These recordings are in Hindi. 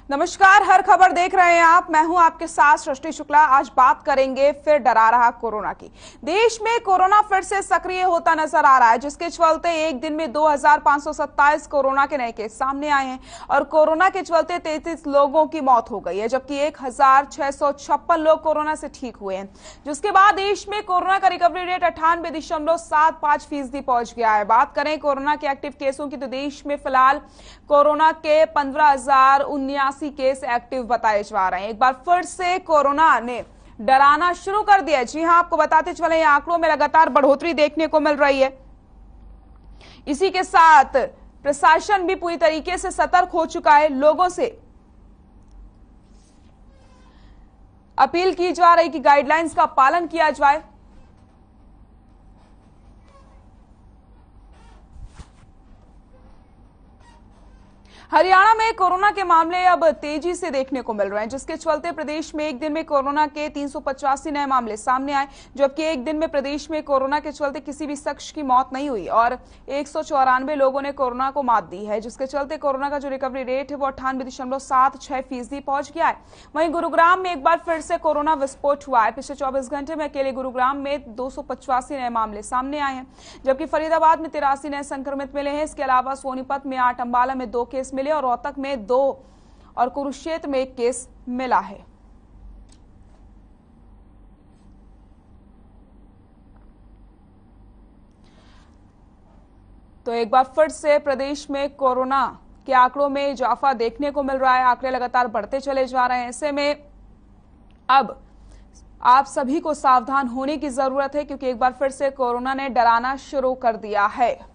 नमस्कार, हर खबर देख रहे हैं आप। मैं हूं आपके साथ सृष्टि शुक्ला। आज बात करेंगे फिर डरा रहा कोरोना की। देश में कोरोना फिर से सक्रिय होता नजर आ रहा है, जिसके चलते एक दिन में 2527 कोरोना के नए केस सामने आए हैं और कोरोना के चलते 33 लोगों की मौत हो गई है, जबकि 1656 लोग कोरोना से ठीक हुए हैं। जिसके बाद देश में कोरोना का रिकवरी रेट 98.75% पहुंच गया है। बात करें कोरोना के एक्टिव केसों की तो देश में फिलहाल कोरोना के 15,079 केस एक्टिव बताए जा रहे हैं। एक बार फिर से कोरोना ने डराना शुरू कर दिया। जी हां, आपको बताते चले आंकड़ों में लगातार बढ़ोतरी देखने को मिल रही है। इसी के साथ प्रशासन भी पूरी तरीके से सतर्क हो चुका है। लोगों से अपील की जा रही कि गाइडलाइंस का पालन किया जाए। हरियाणा में कोरोना के मामले अब तेजी से देखने को मिल रहे हैं, जिसके चलते प्रदेश में एक दिन में कोरोना के 385 नए मामले सामने आए, जबकि एक दिन में प्रदेश में कोरोना के चलते किसी भी शख्स की मौत नहीं हुई और 194 लोगों ने कोरोना को मात दी है, जिसके चलते कोरोना का जो रिकवरी रेट है वो 98.76% पहुंच गया है। वहीं गुरुग्राम में एक बार फिर से कोरोना विस्फोट हुआ है। पिछले 24 घंटे में अकेले गुरुग्राम में 285 नए मामले सामने आए हैं, जबकि फरीदाबाद में 83 नए संक्रमित मिले हैं। इसके अलावा सोनीपत में 8, अंबाला में 2 केस मिले और रोहतक में 2 और कुरुक्षेत्र में 1 केस मिला है। तो एक बार फिर से प्रदेश में कोरोना के आंकड़ों में इजाफा देखने को मिल रहा है। आंकड़े लगातार बढ़ते चले जा रहे हैं। ऐसे में अब आप सभी को सावधान होने की जरूरत है, क्योंकि एक बार फिर से कोरोना ने डराना शुरू कर दिया है।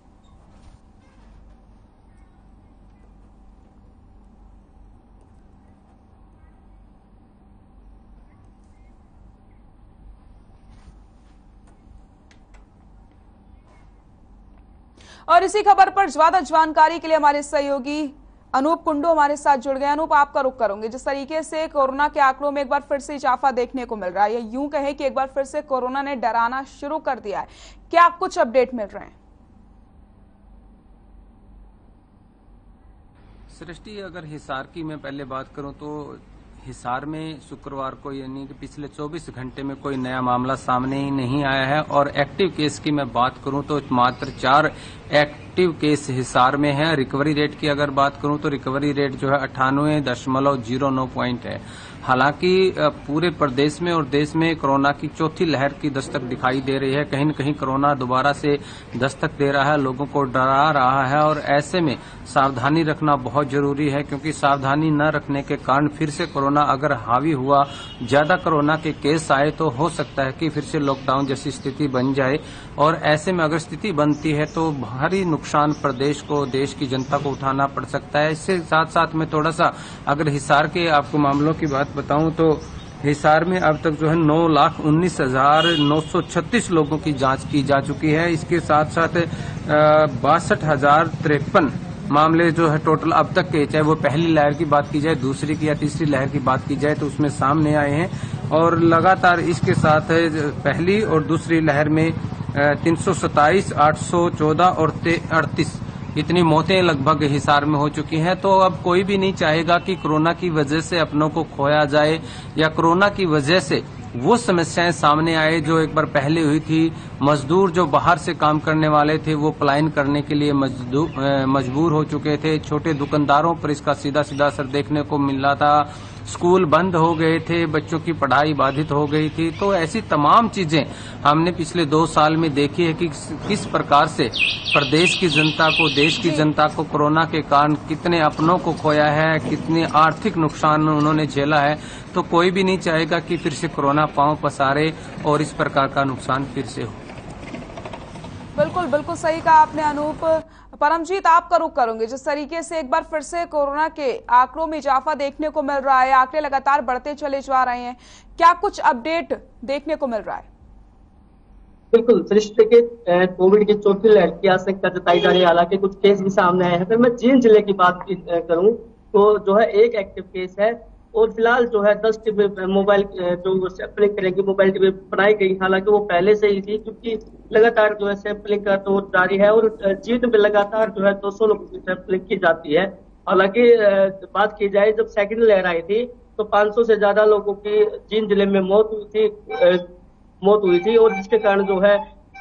और इसी खबर पर ज्यादा जानकारी के लिए हमारे सहयोगी अनूप कुंडू हमारे साथ जुड़ गए। अनूप, आपका रुख करूंगे। जिस तरीके से कोरोना के आंकड़ों में एक बार फिर से इजाफा देखने को मिल रहा है, या यूं कहें कि एक बार फिर से कोरोना ने डराना शुरू कर दिया है, क्या कुछ अपडेट मिल रहे हैं? सृष्टि, अगर हिसार की मैं पहले बात करूं तो हिसार में शुक्रवार को यानी कि पिछले 24 घंटे में कोई नया मामला सामने ही नहीं आया है। और एक्टिव केस की मैं बात करूं तो मात्र 4 एक्टिव केस हिसार में है। रिकवरी रेट की अगर बात करूं तो रिकवरी रेट जो है 98.09 पॉइंट है। हालांकि पूरे प्रदेश में और देश में कोरोना की चौथी लहर की दस्तक दिखाई दे रही है। कहीं न कहीं कोरोना दोबारा से दस्तक दे रहा है, लोगों को डरा रहा है और ऐसे में सावधानी रखना बहुत जरूरी है, क्योंकि सावधानी न रखने के कारण फिर से कोरोना अगर हावी हुआ, ज्यादा कोरोना के केस आए तो हो सकता है कि फिर से लॉकडाउन जैसी स्थिति बन जाए। और ऐसे में अगर स्थिति बनती है तो भारी नुकसान प्रदेश को, देश की जनता को उठाना पड़ सकता है। इससे साथ साथ में थोड़ा सा अगर हिसार के आपको मामलों की बात बताऊं तो हिसार में अब तक जो है 9,19,936 लोगों की जांच की जा चुकी है। इसके साथ साथ 62,053 मामले जो है टोटल अब तक के, चाहे वो पहली लहर की बात की जाए, दूसरी की या तीसरी लहर की बात की जाए, तो उसमें सामने आए हैं। और लगातार इसके साथ पहली और दूसरी लहर में 327, 814 और 38 इतनी मौतें लगभग हिसार में हो चुकी हैं। तो अब कोई भी नहीं चाहेगा कि कोरोना की वजह से अपनों को खोया जाए या कोरोना की वजह से वो समस्याएं सामने आए जो एक बार पहले हुई थी। मजदूर जो बाहर से काम करने वाले थे वो पलायन करने के लिए मजबूर हो चुके थे। छोटे दुकानदारों पर इसका सीधा सीधा असर देखने को मिल रहा था। स्कूल बंद हो गए थे, बच्चों की पढ़ाई बाधित हो गई थी। तो ऐसी तमाम चीजें हमने पिछले 2 साल में देखी है कि किस प्रकार से प्रदेश की जनता को, देश की जनता को कोरोना के कारण कितने अपनों को खोया है, कितने आर्थिक नुकसान उन्होंने झेला है। तो कोई भी नहीं चाहेगा कि फिर से कोरोना पांव पसारे और इस प्रकार का नुकसान फिर से हो। बिल्कुल बिल्कुल सही कहा आपने अनूप। परमजीत, आपका रुख करूंगे। जिस तरीके से एक बार फिर से कोरोना के आंकड़ों में इजाफा देखने को मिल रहा है, आंकड़े लगातार बढ़ते चले जा रहे हैं, क्या कुछ अपडेट देखने को मिल रहा है? बिल्कुल सृष्टि के कोविड की चौथी लहर की आशंका जताई जा रही है। हालांकि कुछ केस भी सामने आए हैं। अगर मैं जींद जिले की बात करूं तो जो है 1 एक्टिव केस है और फिलहाल जो है 10 टीबी मोबाइल जो सैंपलिंग करेंगे, मोबाइल टीबी बनाई गई। हालांकि वो पहले से ही थी, क्योंकि लगातार जो है सैंपलिंग का दौर जारी है और जींद में लगातार जो है 200 लोगों की सैंपलिंग की जाती है। हालांकि बात की जाए जब सेकंड लहर आई थी तो 500 से ज्यादा लोगों की जींद जिले में मौत हुई थी और जिसके कारण जो है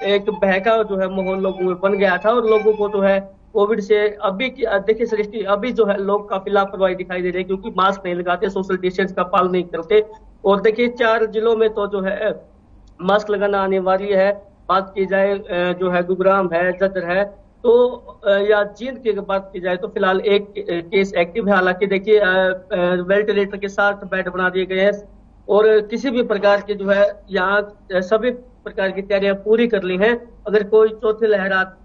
एक बहका जो है माहौल लोगों में बन गया था और लोगों को जो है कोविड से अभी देखिए सृष्टि अभी जो है लोग काफी लापरवाही दिखाई दे रही है क्योंकि मास्क नहीं लगाते, सोशल डिस्टेंस का पालन नहीं करते। और देखिए 4 जिलों में तो जो है मास्क लगाना अनिवार्य है। बात की जाए जो है गुरुग्राम है, जज्जर है, तो या जींद की बात की जाए तो फिलहाल एक केस एक्टिव है। हालांकि देखिए वेंटिलेटर के साथ बेड बना दिए गए हैं और किसी भी प्रकार की जो है यहाँ सभी प्रकार की तैयारियां पूरी कर ली हैं। अगर कोई चौथी लहर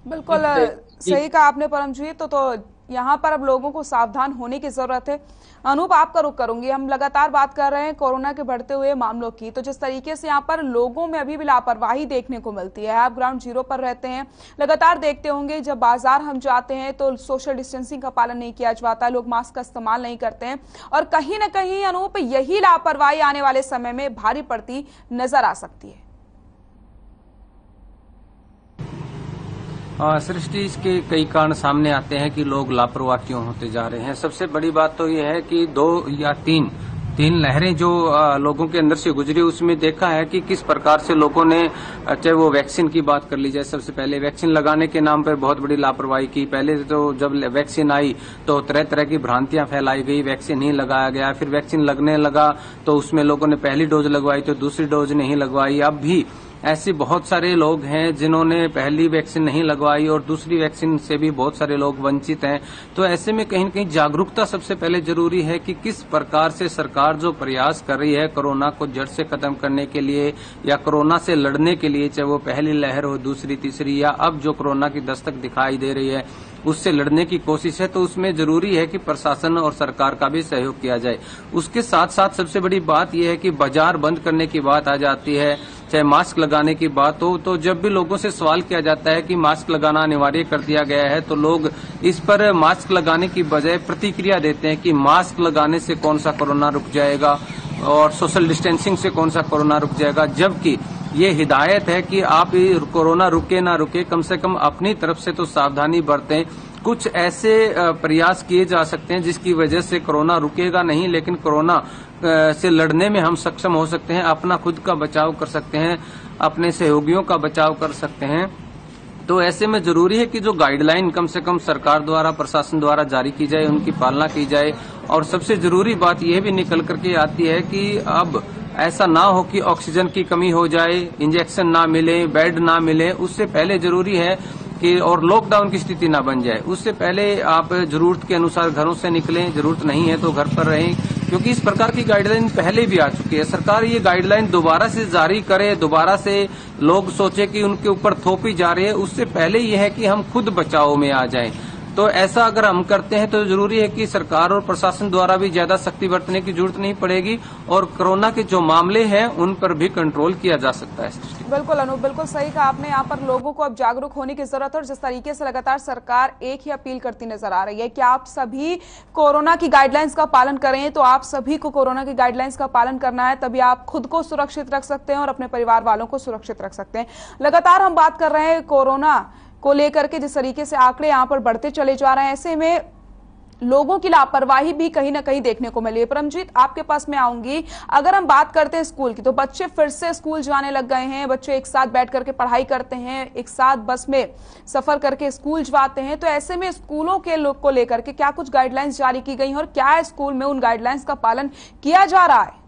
बिल्कुल सही कहा आपने परमजीत। तो यहाँ पर अब लोगों को सावधान होने की जरूरत है। अनूप, आपका रुख करूंगी। हम लगातार बात कर रहे हैं कोरोना के बढ़ते हुए मामलों की, तो जिस तरीके से यहाँ पर लोगों में अभी भी लापरवाही देखने को मिलती है, आप ग्राउंड जीरो पर रहते हैं, लगातार देखते होंगे जब बाजार हम जाते हैं तो सोशल डिस्टेंसिंग का पालन नहीं किया जाता, लोग मास्क का इस्तेमाल नहीं करते हैं और कहीं ना कहीं अनूप यही लापरवाही आने वाले समय में भारी पड़ती नजर आ सकती है। सृष्टि, इसके कई कारण सामने आते हैं कि लोग लापरवाह क्यों होते जा रहे हैं। सबसे बड़ी बात तो यह है कि 2 या 3 लहरें जो लोगों के अंदर से गुजरी, उसमें देखा है कि किस प्रकार से लोगों ने, चाहे वो वैक्सीन की बात कर ली जाए, सबसे पहले वैक्सीन लगाने के नाम पर बहुत बड़ी लापरवाही की। पहले तो जब वैक्सीन आई तो तरह तरह की भ्रांतियां फैलाई गई, वैक्सीन नहीं लगाया गया। फिर वैक्सीन लगने लगा तो उसमें लोगों ने पहली डोज लगवाई तो दूसरी डोज नहीं लगवाई। अब भी ऐसे बहुत सारे लोग हैं जिन्होंने पहली वैक्सीन नहीं लगवाई और दूसरी वैक्सीन से भी बहुत सारे लोग वंचित हैं। तो ऐसे में कहीं न कहीं जागरूकता सबसे पहले जरूरी है कि किस प्रकार से सरकार जो प्रयास कर रही है कोरोना को जड़ से खत्म करने के लिए या कोरोना से लड़ने के लिए, चाहे वो पहली लहर हो, दूसरी, तीसरी या अब जो कोरोना की दस्तक दिखाई दे रही है उससे लड़ने की कोशिश है, तो उसमें जरूरी है कि प्रशासन और सरकार का भी सहयोग किया जाए। उसके साथ साथ सबसे बड़ी बात यह है कि बाजार बंद करने की बात आ जाती है, चाहे मास्क लगाने की बात हो, तो जब भी लोगों से सवाल किया जाता है कि मास्क लगाना अनिवार्य कर दिया गया है तो लोग इस पर मास्क लगाने की बजाय प्रतिक्रिया देते हैं कि मास्क लगाने से कौन सा कोरोना रुक जाएगा और सोशल डिस्टेंसिंग से कौन सा कोरोना रुक जाएगा। जबकि ये हिदायत है कि आप कोरोना रुके ना रुके, कम से कम अपनी तरफ से तो सावधानी बरतें। कुछ ऐसे प्रयास किए जा सकते हैं जिसकी वजह से कोरोना रुकेगा नहीं, लेकिन कोरोना से लड़ने में हम सक्षम हो सकते हैं, अपना खुद का बचाव कर सकते हैं, अपने सहयोगियों का बचाव कर सकते हैं। तो ऐसे में जरूरी है कि जो गाइडलाइन कम से कम सरकार द्वारा, प्रशासन द्वारा जारी की जाए, उनकी पालना की जाए। और सबसे जरूरी बात यह भी निकल करके आती है कि अब ऐसा ना हो कि ऑक्सीजन की कमी हो जाए, इंजेक्शन ना मिले, बेड ना मिले। उससे पहले जरूरी है कि और लॉकडाउन की स्थिति ना बन जाए, उससे पहले आप जरूरत के अनुसार घरों से निकलें, जरूरत नहीं है तो घर पर रहें, क्योंकि इस प्रकार की गाइडलाइन पहले भी आ चुकी है। सरकार ये गाइडलाइन दोबारा से जारी करे, दोबारा से लोग सोचे कि उनके ऊपर थोपी जा रही है, उससे पहले ये है कि हम खुद बचाव में आ जाएं। तो ऐसा अगर हम करते हैं तो जरूरी है कि सरकार और प्रशासन द्वारा भी ज्यादा सख्ती बरतने की जरूरत नहीं पड़ेगी और कोरोना के जो मामले हैं उन पर भी कंट्रोल किया जा सकता है। बिल्कुल अनूप, बिल्कुल सही कहा आपने। यहाँ पर लोगों को अब जागरूक होने की जरूरत है और जिस तरीके से लगातार सरकार एक ही अपील करती नजर आ रही है कि आप सभी कोरोना की गाइडलाइंस का पालन करें, तो आप सभी को कोरोना की गाइडलाइंस का पालन करना है, तभी आप खुद को सुरक्षित रख सकते हैं और अपने परिवार वालों को सुरक्षित रख सकते हैं। लगातार हम बात कर रहे हैं कोरोना को लेकर के, जिस तरीके से आंकड़े यहाँ पर बढ़ते चले जा रहे हैं, ऐसे में लोगों की लापरवाही भी कहीं ना कहीं देखने को मिली है। परमजीत, आपके पास मैं आऊंगी। अगर हम बात करते हैं स्कूल की, तो बच्चे फिर से स्कूल जाने लग गए हैं, बच्चे एक साथ बैठ करके पढ़ाई करते हैं, एक साथ बस में सफर करके स्कूल जाते हैं। तो ऐसे में स्कूलों के लोग को लेकर के क्या कुछ गाइडलाइंस जारी की गई हैं और क्या स्कूल में उन गाइडलाइंस का पालन किया जा रहा है?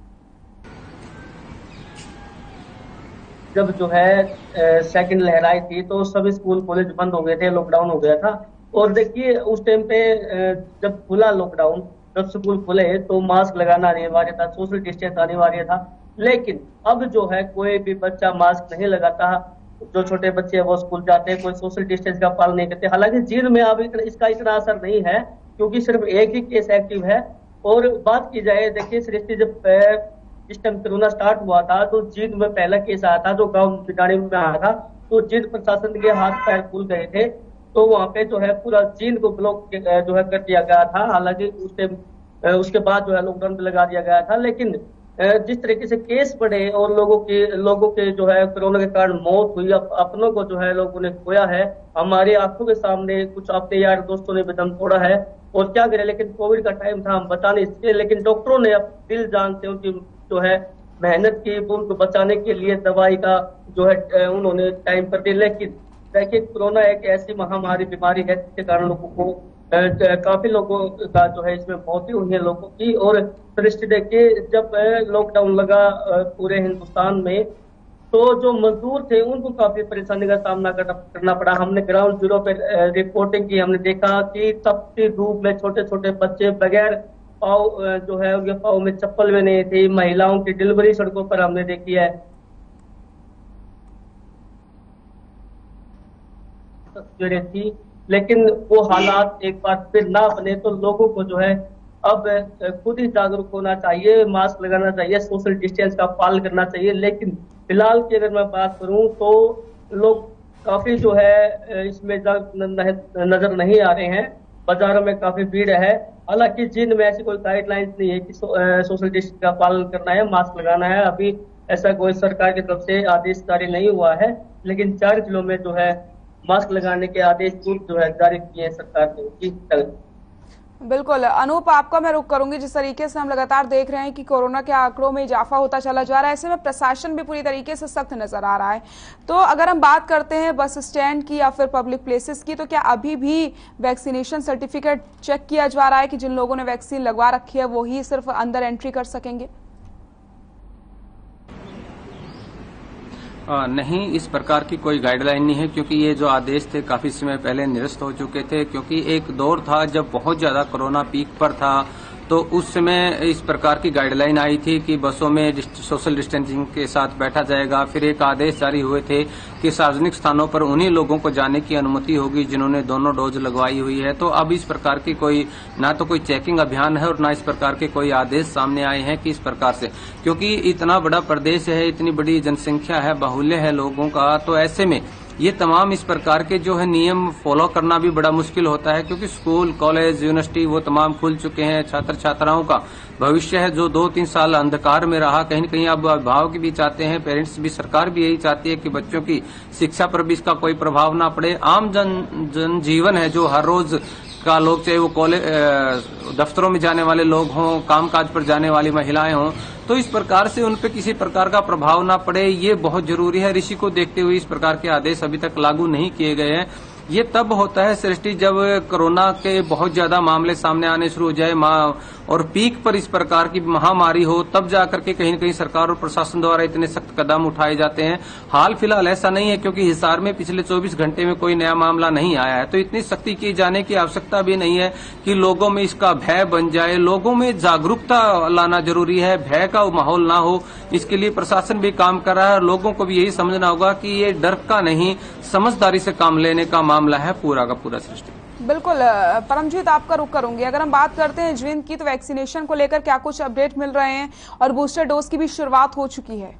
जब जो है सेकंड लहर आई थी तो सभी स्कूल कॉलेज बंद हो गए थे, लॉकडाउन हो गया था। और देखिए उस टाइम पे जब खुला लॉकडाउन, जब स्कूल खुले तो मास्क लगाना अनिवार्य था, सोशल डिस्टेंस अनिवार्य था। लेकिन अब जो है कोई भी बच्चा मास्क नहीं लगाता, जो छोटे बच्चे हैं वो स्कूल जाते हैं, कोई सोशल डिस्टेंस का पालन नहीं करते। हालांकि जींद में अब इसका इतना असर नहीं है क्योंकि सिर्फ एक ही केस एक्टिव है। और बात की जाए, देखिए सृष्टि, जब इस टाइम कोरोना स्टार्ट हुआ था तो जींद में पहला केस आया था जो गांव बिटाड़ी में आया था। तो जींद प्रशासन के हाथ पैर खुल गए थे, तो वहां पे जो है पूरा जींद को ब्लॉक जो है कर दिया गया था। हालांकि उस टाइम उसके बाद जो है लॉकडाउन पे लगा दिया गया था। लेकिन जिस तरीके से केस बढ़े और लोगों के जो है कोरोना के कारण मौत हुई, अपनों को जो है लोगों ने खोया है, हमारी आंखों के सामने कुछ अपने यार दोस्तों ने भी दम तोड़ा है, और क्या करें, लेकिन कोविड का टाइम था, हम बचा नहीं सके, लेकिन डॉक्टरों ने अब दिल जान से उनकी जो है मेहनत की, उनको बचाने के लिए दवाई का जो है उन्होंने टाइम पर दिया। लेकिन देखिए, कोरोना एक ऐसी महामारी बीमारी है जिसके कारण लोगों को काफी लोगों का जो है इसमें मौत ही हुई है लोगों की। और दृष्टि देखिए, जब लॉकडाउन लगा पूरे हिंदुस्तान में, तो जो मजदूर थे उनको काफी परेशानी का सामना करना पड़ा। हमने ग्राउंड जीरो पे रिपोर्टिंग की, हमने देखा कि तपती धूप में छोटे छोटे बच्चे बगैर पाव जो है उनके पाव में चप्पल में नहीं थी, महिलाओं की डिलीवरी सड़कों पर हमने देखी है, तस्वीरें थी। लेकिन वो हालात एक बार फिर ना बने तो लोगों को जो है अब खुद ही जागरूक होना चाहिए, मास्क लगाना चाहिए, सोशल डिस्टेंस का पालन करना चाहिए। लेकिन फिलहाल की अगर मैं बात करूं तो लोग काफी जो है इसमें नजर नहीं आ रहे हैं, बाजारों में काफी भीड़ है। हालांकि जिन में ऐसी कोई गाइडलाइंस नहीं है कि सोशल डिस्टेंस का पालन करना है, मास्क लगाना है, अभी ऐसा कोई सरकार की तरफ से आदेश जारी नहीं हुआ है। लेकिन 4 जिलों में जो है मास्क लगाने के आदेश जो है जारी किए हैं सरकार ने। बिल्कुल अनूप, आपका मैं रुख करूंगी। जिस तरीके से हम लगातार देख रहे हैं कि कोरोना के आंकड़ों में इजाफा होता चला जा रहा है, ऐसे में प्रशासन भी पूरी तरीके से सख्त नजर आ रहा है। तो अगर हम बात करते हैं बस स्टैंड की या फिर पब्लिक प्लेसेस की, तो क्या अभी भी वैक्सीनेशन सर्टिफिकेट चेक किया जा रहा है कि जिन लोगों ने वैक्सीन लगवा रखी है वो ही सिर्फ अंदर एंट्री कर सकेंगे? नहीं, इस प्रकार की कोई गाइडलाइन नहीं है, क्योंकि ये जो आदेश थे काफी समय पहले निरस्त हो चुके थे। क्योंकि एक दौर था जब बहुत ज्यादा कोरोना पीक पर था, तो उस समय इस प्रकार की गाइडलाइन आई थी कि बसों में सोशल डिस्टेंसिंग के साथ बैठा जाएगा। फिर एक आदेश जारी हुए थे कि सार्वजनिक स्थानों पर उन्हीं लोगों को जाने की अनुमति होगी जिन्होंने दोनों डोज लगवाई हुई है। तो अब इस प्रकार की कोई ना तो कोई चेकिंग अभियान है और ना इस प्रकार के कोई आदेश सामने आए हैं कि इस प्रकार से, क्योंकि इतना बड़ा प्रदेश है, इतनी बड़ी जनसंख्या है, बाहुल्य है लोगों का, तो ऐसे में ये तमाम इस प्रकार के जो है नियम फॉलो करना भी बड़ा मुश्किल होता है। क्योंकि स्कूल, कॉलेज, यूनिवर्सिटी वो तमाम खुल चुके हैं। छात्र छात्राओं का भविष्य है जो 2-3 साल अंधकार में रहा, कहीं न कहीं अब अभिभावक भी चाहते हैं, पेरेंट्स भी, सरकार भी यही चाहती है कि बच्चों की शिक्षा पर भी इसका कोई प्रभाव ना पड़े। आम जनजीवन है जो हर रोज का लोग, चाहे वो कॉलेज दफ्तरों में जाने वाले लोग हों, कामकाज पर जाने वाली महिलाएं हों, तो इस प्रकार से उन पे किसी प्रकार का प्रभाव ना पड़े, ये बहुत जरूरी है। ऋषि को देखते हुए इस प्रकार के आदेश अभी तक लागू नहीं किए गए हैं। ये तब होता है सृष्टि जब कोरोना के बहुत ज्यादा मामले सामने आने शुरू हो जाए और पीक पर इस प्रकार की महामारी हो, तब जाकर के कहीं न कहीं सरकार और प्रशासन द्वारा इतने सख्त कदम उठाए जाते हैं। हाल फिलहाल ऐसा नहीं है, क्योंकि हिसार में पिछले 24 घंटे में कोई नया मामला नहीं आया है, तो इतनी सख्ती की जाने की आवश्यकता भी नहीं है कि लोगों में इसका भय बन जाए। लोगों में जागरूकता लाना जरूरी है, भय का माहौल ना हो, इसके लिए प्रशासन भी काम कर रहा है। लोगों को भी यही समझना होगा कि ये डर का नहीं, समझदारी से काम लेने का मामला है पूरा का पूरा सृष्टि। बिल्कुल परमजीत, आपका रुख करूंगी। अगर हम बात करते हैं जिंद की, तो वैक्सीनेशन को लेकर क्या कुछ अपडेट मिल रहे हैं और बूस्टर डोज की भी शुरुआत हो चुकी है?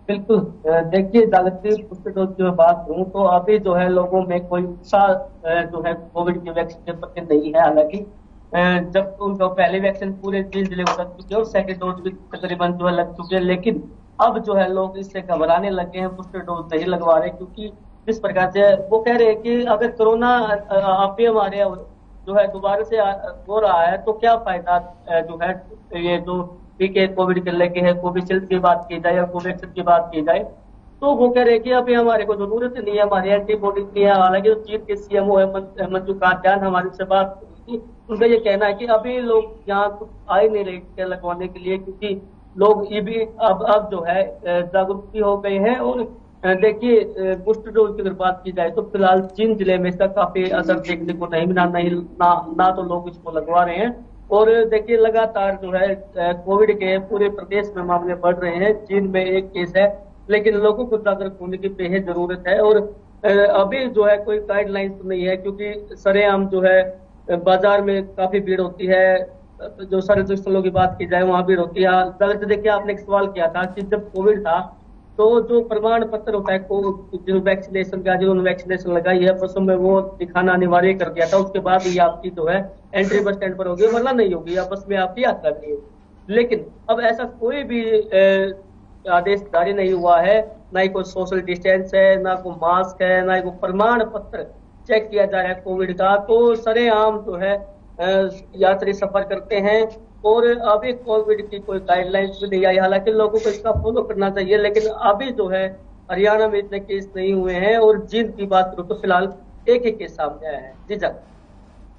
बिल्कुल, देखिए जागृति, बूस्टर डोज की मैं बात करूं तो अभी जो है लोगों में कोई उत्साह जो है कोविड की वैक्सीन के प्रति नहीं है। हालांकि जब उनको पहले वैक्सीन पूरे 3 जिले में लग चुके हैं और सेकेंड डोज भी तकरीबन जो है लग चुके हैं, लेकिन अब जो है लोग इससे घबराने लगे हैं, बूस्टर डोज नहीं लगवा रहे, क्योंकि इस प्रकार से वो कह रहे हैं कि अगर कोरोना आप भी हमारे जो है दोबारा से हो रहा है तो क्या फायदा जो है ये जो टीके कोविड के लेके है, कोविशील्ड की बात की जाए या कोवैक्सीन की बात की जाए, तो वो कह रहे हैं कि अभी हमारे को जरूरत नहीं है, हमारी एंटीबॉडी नहीं है। हालांकि चीन के सीएमओ है मंजू कात्यायन, हमारी से बात की, उनका ये कहना है कि अभी लोग यहाँ कुछ आ ही नहीं रहे टीके लगवाने के लिए, क्योंकि लोग ये भी अब जो है जागरूक हो गए हैं। और देखिए, बूस्टर डोज की अगर बात की जाए तो फिलहाल 3 जिले में इसका काफी असर देखने को नहीं मिला, ना तो लोग इसको लगवा रहे हैं। और देखिए, लगातार जो है कोविड के पूरे प्रदेश में मामले बढ़ रहे हैं। चीन में एक केस है, लेकिन लोगों को जागरूक होने की बेहद जरूरत है। और अभी जो है कोई गाइडलाइंस तो नहीं है, क्योंकि सरेआम जो है बाजार में काफी भीड़ होती है, जो सार्वजनिक स्थलों की बात की जाए वहां भीड़ होती है। देखिए, आपने एक सवाल किया था कि जब कोविड था तो जो प्रमाण पत्र होता है जो वैक्सीनेशन का, जिन्होंने वैक्सीनेशन लगाई है, बसों में वो दिखाना अनिवार्य कर दिया था। उसके बाद ही आपकी जो है एंट्री बस स्टैंड पर होगी, वरना नहीं होगी, या बस में आपकी यात्रा नहीं होगी। लेकिन अब ऐसा कोई भी आदेश जारी नहीं हुआ है, ना ही कोई सोशल डिस्टेंस है, ना कोई मास्क है, ना ही कोई प्रमाण पत्र चेक किया जा रहा है कोविड का। तो सरेआम जो है यात्री सफर करते हैं और अभी कोविड की कोई गाइडलाइंस भी नहीं आई। हालांकि लोगों को इसका फॉलो करना चाहिए, लेकिन अभी जो है हरियाणा में इतने केस नहीं हुए हैं। और जींद की बात करूं तो फिलहाल एक ही केस सामने आया है। जी जब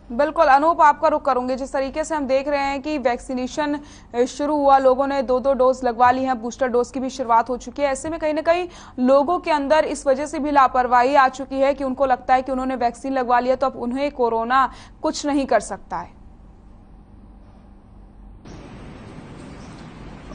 बिल्कुल अनूप, आपका रुख करूंगे। जिस तरीके से हम देख रहे हैं कि वैक्सीनेशन शुरू हुआ, लोगों ने 2-2 डोज लगवा ली है, बूस्टर डोज की भी शुरुआत हो चुकी है। ऐसे में कहीं ना कहीं लोगों के अंदर इस वजह से भी लापरवाही आ चुकी है कि उनको लगता है कि उन्होंने वैक्सीन लगवा लिया तो अब उन्हें कोरोना कुछ नहीं कर सकता है।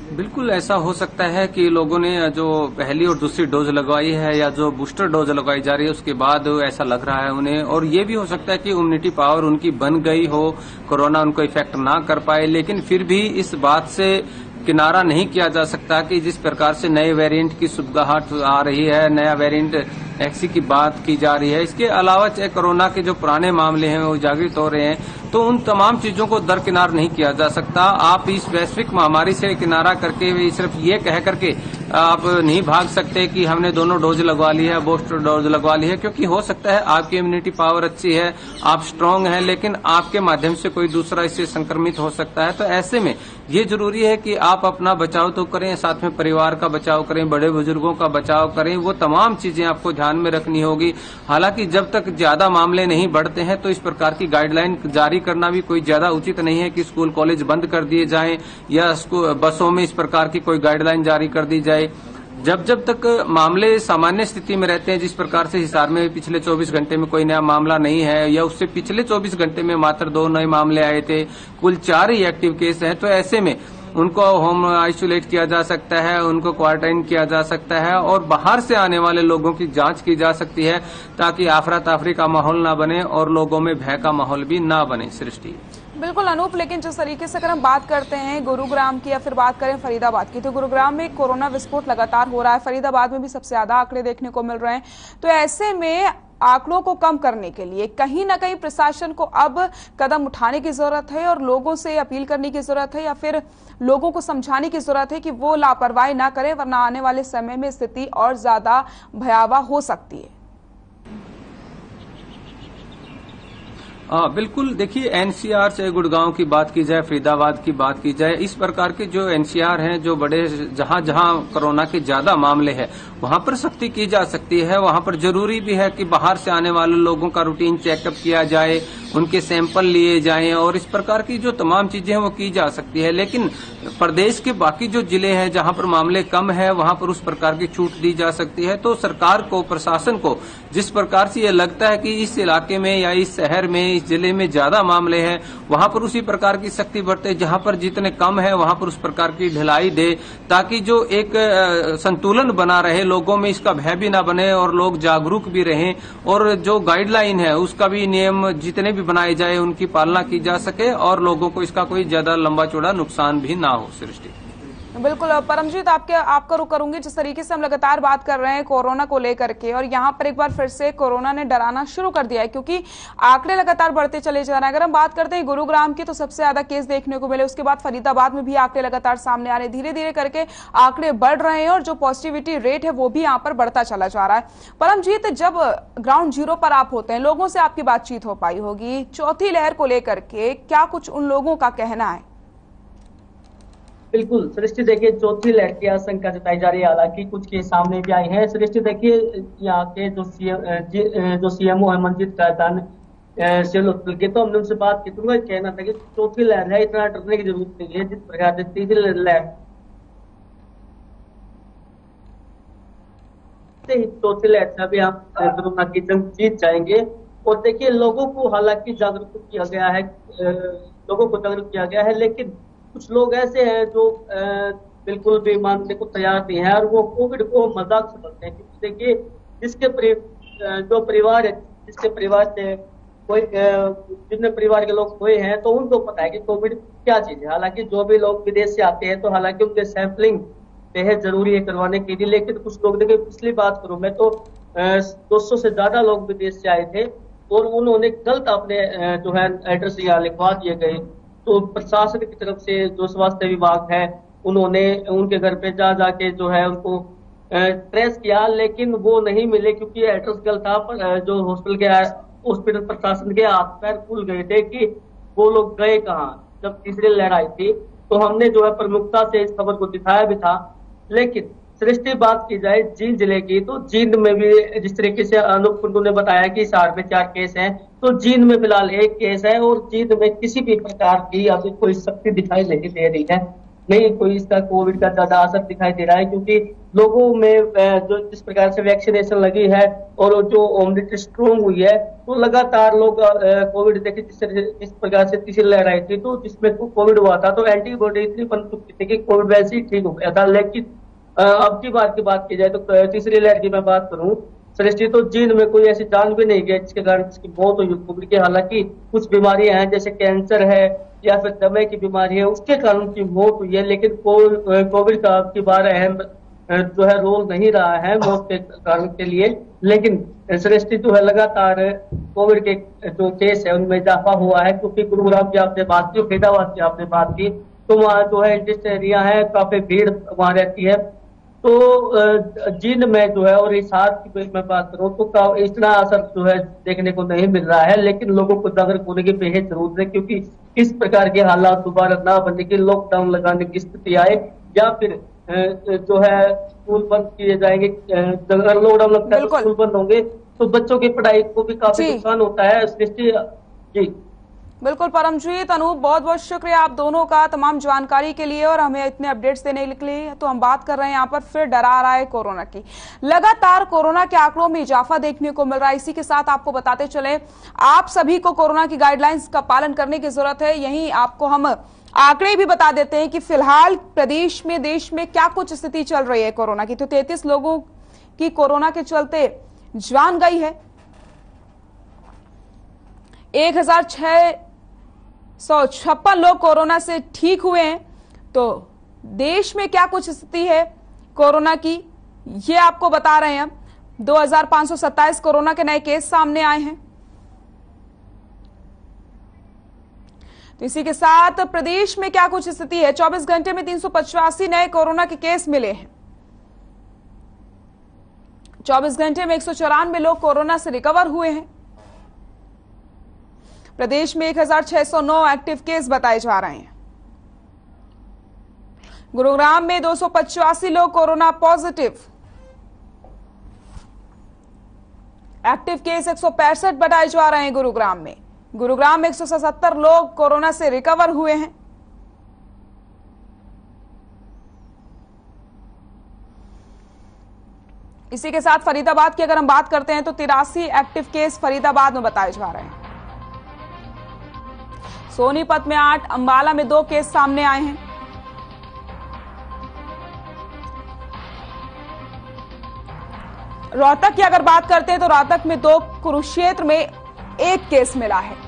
बिल्कुल ऐसा हो सकता है कि लोगों ने जो पहली और दूसरी डोज लगवाई है या जो बूस्टर डोज लगवाई जा रही है उसके बाद ऐसा लग रहा है उन्हें, और ये भी हो सकता है कि इम्यूनिटी पावर उनकी बन गई हो, कोरोना उनको इफेक्ट ना कर पाए। लेकिन फिर भी इस बात से किनारा नहीं किया जा सकता कि जिस प्रकार से नए वेरिएंट की सुबगाहट आ रही है, नया वेरिएंट एक्सी की बात की जा रही है, इसके अलावा चाहे कोरोना के जो पुराने मामले हैं वो जागृत हो रहे हैं, तो उन तमाम चीजों को दरकिनार नहीं किया जा सकता। आप इस वैश्विक महामारी से किनारा करके सिर्फ ये कह करके आप नहीं भाग सकते कि हमने दोनों डोज लगवा ली है, बूस्टर डोज लगवा ली है, क्योंकि हो सकता है आपकी इम्यूनिटी पावर अच्छी है, आप स्ट्रांग हैं, लेकिन आपके माध्यम से कोई दूसरा इससे संक्रमित हो सकता है। तो ऐसे में ये जरूरी है कि आप अपना बचाव तो करें, साथ में परिवार का बचाव करें, बड़े बुजुर्गों का बचाव करें, वो तमाम चीजें आपको ध्यान में रखनी होगी। हालांकि जब तक ज्यादा मामले नहीं बढ़ते हैं तो इस प्रकार की गाइडलाइन जारी करना भी कोई ज्यादा उचित नहीं है कि स्कूल कॉलेज बंद कर दिए जाएं या बसों में इस प्रकार की कोई गाइडलाइन जारी कर दी जाए। जब तक मामले सामान्य स्थिति में रहते हैं, जिस प्रकार से हिसार में पिछले 24 घंटे में कोई नया मामला नहीं है या उससे पिछले 24 घंटे में मात्र 2 नए मामले आए थे, कुल 4 ही एक्टिव केस हैं, तो ऐसे में उनको होम आइसोलेट किया जा सकता है, उनको क्वारंटाइन किया जा सकता है और बाहर से आने वाले लोगों की जांच की जा सकती है ताकि आफरा तफरी का माहौल ना बने और लोगों में भय का माहौल भी ना बने। सृष्टि बिल्कुल अनूप, लेकिन जिस तरीके से अगर हम बात करते हैं गुरुग्राम की या फिर बात करें फरीदाबाद की, तो गुरुग्राम में कोरोना विस्फोट लगातार हो रहा है, फरीदाबाद में भी सबसे ज्यादा आंकड़े देखने को मिल रहे हैं। तो ऐसे में आंकड़ों को कम करने के लिए कहीं ना कहीं प्रशासन को अब कदम उठाने की जरूरत है और लोगों से अपील करने की जरूरत है या फिर लोगों को समझाने की जरूरत है कि वो लापरवाही ना करें, वरना आने वाले समय में स्थिति और ज्यादा भयावह हो सकती है। बिल्कुल, देखिए एनसीआर चाहे गुड़गांव की बात की जाए, फरीदाबाद की बात की जाए, इस प्रकार के जो एनसीआर हैं, जो बड़े जहां जहां कोरोना के ज्यादा मामले हैं वहां पर सख्ती की जा सकती है। वहां पर जरूरी भी है कि बाहर से आने वाले लोगों का रूटीन चेकअप किया जाए, उनके सैंपल लिए जाएं और इस प्रकार की जो तमाम चीजें हैं वो की जा सकती है। लेकिन प्रदेश के बाकी जो जिले हैं जहां पर मामले कम है वहां पर उस प्रकार की छूट दी जा सकती है। तो सरकार को, प्रशासन को जिस प्रकार से ये लगता है कि इस इलाके में या इस शहर में, इस जिले में ज्यादा मामले हैं, वहां पर उसी प्रकार की सख्ती बरते, जहां पर जितने कम है वहां पर उस प्रकार की ढिलाई दे, ताकि जो एक संतुलन बना रहे, लोगों में इसका भय भी ना बने और लोग जागरूक भी रहें और जो गाइडलाइन है उसका भी नियम जितने भी बनाए जाए उनकी पालना की जा सके और लोगों को इसका कोई ज्यादा लंबा चौड़ा नुकसान भी ना हो। सृष्टि बिल्कुल परमजीत, आपका रुख करूंगी। जिस तरीके से हम लगातार बात कर रहे हैं कोरोना को लेकर के और यहाँ पर एक बार फिर से कोरोना ने डराना शुरू कर दिया है क्योंकि आंकड़े लगातार बढ़ते चले जा रहे हैं। अगर हम बात करते हैं गुरुग्राम की तो सबसे ज्यादा केस देखने को मिले, उसके बाद फरीदाबाद में भी आंकड़े लगातार सामने आ रहे हैं, धीरे धीरे करके आंकड़े बढ़ रहे हैं और जो पॉजिटिविटी रेट है वो भी यहाँ पर बढ़ता चला जा रहा है। परमजीत, जब ग्राउंड जीरो पर आप होते हैं, लोगों से आपकी बातचीत हो पाई होगी, चौथी लहर को लेकर के क्या कुछ उन लोगों का कहना है? बिल्कुल सृष्टि, देखिए चौथी लहर की आशंका जताई जा रही है, हालांकि कुछ केस सामने भी आए हैं। सृष्टि देखिए, यहाँ के जो सीएमओ है मनजीत कायतान सिविल हॉस्पिटल के, तो हमने उनसे बात की तो उनका कहना था कि चौथी लहर है, इतना डरने की जरूरत नहीं है। जिस प्रकार से तीसरी लहर से ही चौथी लहर से अभी हम कोरोना की जंग जीत जाएंगे। और देखिए लोगों को हालांकि जागरूक किया गया है, लेकिन कुछ लोग ऐसे हैं जो बिल्कुल भी मानने को तैयार नहीं है और वो कोविड को मजाक समझते हैं। क्योंकि देखिए जिसके परिवार से कोई जितने परिवार के लोग हुए हैं तो उनको पता है कि कोविड क्या चीज है। हालांकि जो भी लोग विदेश से आते हैं तो हालांकि उनके सैंपलिंग बेहद जरूरी है करवाने के लिए, लेकिन कुछ लोग देखिए, पिछली बात करूं मैं तो 200 से ज्यादा लोग विदेश से आए थे और उन्होंने गलत अपने जो है एड्रेस यहाँ लिखवा दिए गए। तो प्रशासन की तरफ से जो स्वास्थ्य विभाग है उन्होंने उनके घर पे जा जाके जो है उनको ट्रेस किया, लेकिन वो नहीं मिले क्योंकि एड्रेस गलत था। पर जो हॉस्पिटल प्रशासन के हाथ पैर खुल गए थे कि वो लोग गए कहाँ जब तीसरी लहर आई थी। तो हमने जो है प्रमुखता से इस खबर को दिखाया भी था। लेकिन सृष्टि बात की जाए जींद जिले की, तो जींद में भी जिस तरीके से अनूप कुंडू ने बताया कि हिसार में 4 केस हैं, तो जींद में फिलहाल 1 केस है और जींद में किसी भी प्रकार की अभी कोई सख्ती दिखाई नहीं दे रही है, नहीं कोई इसका कोविड का ज्यादा असर दिखाई दे रहा है, क्योंकि लोगों में जो जिस प्रकार से वैक्सीनेशन लगी है और जो इम्यूनिटी स्ट्रोंग हुई है, तो लगातार लोग कोविड देखे जिस प्रकार से तीसरी लहर आई थी तो जिसमें कोविड हुआ था तो एंटीबॉडी इतनी बन चुकी थी कि कोविड वैसे ही ठीक हो गया था। लेकिन अब की बात की जाए तो तीसरी लहर की मैं बात करूं सृष्टि, तो जींद में कोई ऐसी जान भी नहीं गई जिसके कारण जिसकी मौत हुई कोविड की। हालांकि कुछ बीमारियां हैं जैसे कैंसर है या फिर दमे की बीमारी है उसके कारण उनकी मौत हुई है, लेकिन कोविड का अब की बार अहम जो है रोल नहीं रहा है मौत के कारण के लिए। लेकिन सृष्टि जो है लगातार कोविड के जो केस है उनमें इजाफा हुआ है, क्योंकि गुरुग्राम की आपने बात की, फरीदाबाद की आपने बात की, तो वहाँ जो है इंडस्ट्री एरिया है, काफी भीड़ वहाँ रहती है। तो जींद में जो है और हिसार की मैं बात करूं तो इतना असर जो है देखने को नहीं मिल रहा है, लेकिन लोगों को जागरूक होने की बेहद जरूरत है, क्योंकि इस प्रकार के हालात दोबारा ना बनने की, लॉकडाउन लगाने की स्थिति आए या फिर जो है स्कूल बंद किए जाएंगे, अगर लॉकडाउन लगता है तो स्कूल बंद होंगे तो बच्चों की पढ़ाई को भी काफी नुकसान होता है। जी बिल्कुल परमजीत, अनूप, बहुत बहुत शुक्रिया आप दोनों का तमाम जानकारी के लिए और हमें इतने अपडेट्स देने के लिए। तो हम बात कर रहे हैं यहाँ पर फिर डरा रहा है कोरोना की, लगातार कोरोना के आंकड़ों में इजाफा देखने को मिल रहा है। इसी के साथ आपको बताते चले आप सभी को कोरोना की गाइडलाइंस का पालन करने की जरूरत है। यही आपको हम आंकड़े भी बता देते हैं कि फिलहाल प्रदेश में देश में क्या कुछ स्थिति चल रही है कोरोना की। तो 33 लोगों की कोरोना के चलते जान गई है, 1656 लोग कोरोना से ठीक हुए हैं। तो देश में क्या कुछ स्थिति है कोरोना की ये आपको बता रहे हैं। 2527 कोरोना के नए केस सामने आए हैं। तो इसी के साथ प्रदेश में क्या कुछ स्थिति है, 24 घंटे में 385 नए कोरोना के केस मिले हैं। 24 घंटे में 194 लोग कोरोना से रिकवर हुए हैं। प्रदेश में 1609 एक्टिव केस बताए जा रहे हैं। गुरुग्राम में 285 लोग कोरोना पॉजिटिव, एक्टिव केस 165 बताए जा रहे हैं। गुरुग्राम में 177 लोग कोरोना से रिकवर हुए हैं। इसी के साथ फरीदाबाद की अगर हम बात करते हैं तो 83 एक्टिव केस फरीदाबाद में बताए जा रहे हैं। सोनीपत में 8, अंबाला में 2 केस सामने आए हैं। रोहतक की अगर बात करते हैं तो रोहतक में 2, कुरुक्षेत्र में 1 केस मिला है।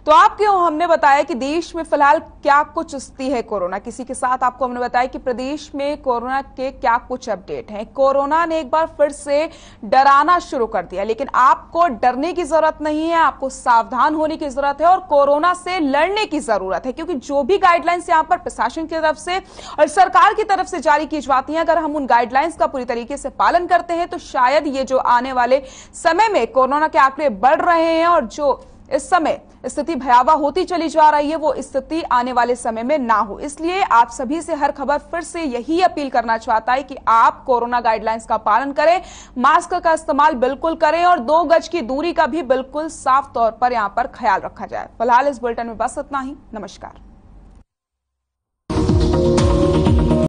तो आपको हमने बताया कि देश में फिलहाल क्या कुछ स्थिति है कोरोना। किसी के साथ आपको हमने बताया कि प्रदेश में कोरोना के क्या कुछ अपडेट हैं। कोरोना ने एक बार फिर से डराना शुरू कर दिया, लेकिन आपको डरने की जरूरत नहीं है, आपको सावधान होने की जरूरत है और कोरोना से लड़ने की जरूरत है, क्योंकि जो भी गाइडलाइंस यहाँ पर प्रशासन की तरफ से और सरकार की तरफ से जारी की जाती है, अगर हम उन गाइडलाइंस का पूरी तरीके से पालन करते हैं तो शायद ये जो आने वाले समय में कोरोना के आंकड़े बढ़ रहे हैं और जो इस समय स्थिति भयावह होती चली जा रही है वो स्थिति आने वाले समय में ना हो। इसलिए आप सभी से हर खबर फिर से यही अपील करना चाहता है कि आप कोरोना गाइडलाइंस का पालन करें, मास्क का इस्तेमाल बिल्कुल करें और 2 गज की दूरी का भी बिल्कुल साफ तौर पर यहां पर ख्याल रखा जाए। फिलहाल इस बुलेटिन में बस इतना ही। नमस्कार।